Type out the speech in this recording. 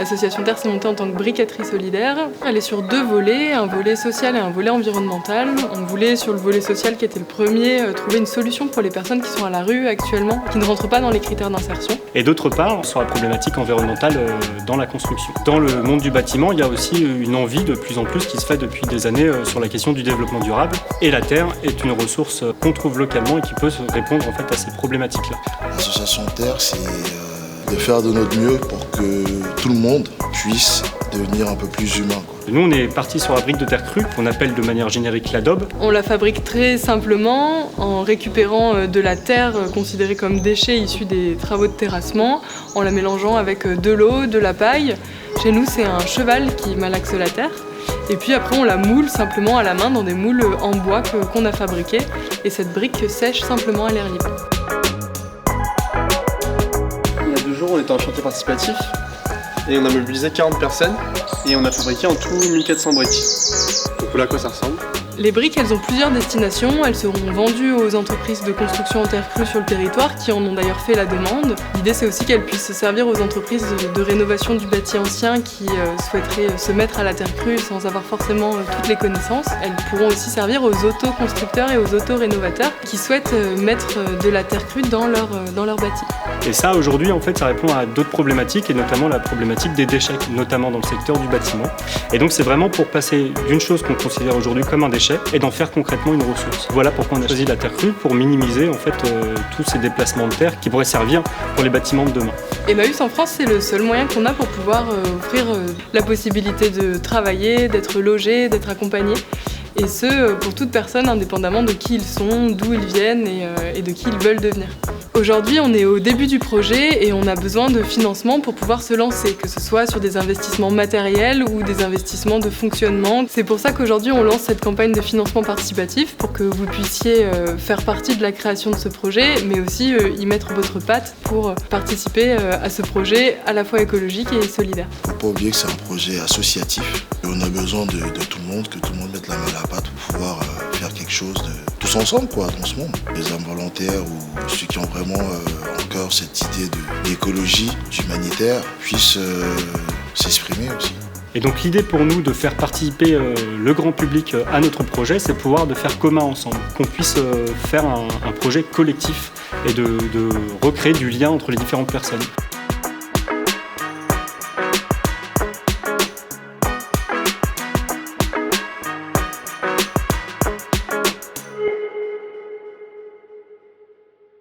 L'association Terre s'est montée en tant que briqueterie solidaire. Elle est sur 2 volets, un volet social et un volet environnemental. On voulait, sur le volet social qui était le premier, trouver une solution pour les personnes qui sont à la rue actuellement, qui ne rentrent pas dans les critères d'insertion. Et d'autre part, sur la problématique environnementale dans la construction. Dans le monde du bâtiment, il y a aussi une envie de plus en plus qui se fait depuis des années sur la question du développement durable. Et la terre est une ressource qu'on trouve localement et qui peut répondre en fait à ces problématiques-là. L'association Terre, c'est de faire de notre mieux pour que tout le monde puisse devenir un peu plus humain. Nous, on est parti sur la brique de terre crue, qu'on appelle de manière générique l'adobe. On la fabrique très simplement en récupérant de la terre considérée comme déchet issu des travaux de terrassement, en la mélangeant avec de l'eau, de la paille. Chez nous, c'est un cheval qui malaxe la terre. Et puis après, on la moule simplement à la main dans des moules en bois qu'on a fabriqués. Et cette brique sèche simplement à l'air libre. Il y a 2 jours, on était en chantier participatif et on a mobilisé 40 personnes et on a fabriqué en tout 1400 briques. Donc voilà à quoi ça ressemble. Les briques, elles ont plusieurs destinations. Elles seront vendues aux entreprises de construction en terre crue sur le territoire qui en ont d'ailleurs fait la demande. L'idée, c'est aussi qu'elles puissent servir aux entreprises de rénovation du bâti ancien qui souhaiteraient se mettre à la terre crue sans avoir forcément toutes les connaissances. Elles pourront aussi servir aux autoconstructeurs et aux autorénovateurs qui souhaitent mettre de la terre crue dans leur bâti. Et ça, aujourd'hui, en fait, ça répond à d'autres problématiques et notamment la problématique des déchets, notamment dans le secteur du bâtiment. Et donc, c'est vraiment pour passer d'une chose qu'on considère aujourd'hui comme un déchet et d'en faire concrètement une ressource. Voilà pourquoi on a choisi la terre crue, pour minimiser en fait tous ces déplacements de terre qui pourraient servir pour les bâtiments de demain. Emmaüs en France, c'est le seul moyen qu'on a pour pouvoir offrir la possibilité de travailler, d'être logé, d'être accompagné. Et ce, pour toute personne, indépendamment de qui ils sont, d'où ils viennent et de qui ils veulent devenir. Aujourd'hui, on est au début du projet et on a besoin de financement pour pouvoir se lancer, que ce soit sur des investissements matériels ou des investissements de fonctionnement. C'est pour ça qu'aujourd'hui, on lance cette campagne de financement participatif pour que vous puissiez faire partie de la création de ce projet, mais aussi y mettre votre patte pour participer à ce projet à la fois écologique et solidaire. Il ne faut pas oublier que c'est un projet associatif et on a besoin de tout le monde, que tout le monde mette la main à la pâte pour pouvoir faire quelque chose tous ensemble dans ce monde. Les âmes volontaires ou ceux qui ont vraiment encore cette idée d'écologie, d'humanitaire, puissent s'exprimer aussi. Et donc l'idée pour nous de faire participer le grand public à notre projet, c'est pouvoir de faire commun ensemble, qu'on puisse faire un projet collectif et de recréer du lien entre les différentes personnes.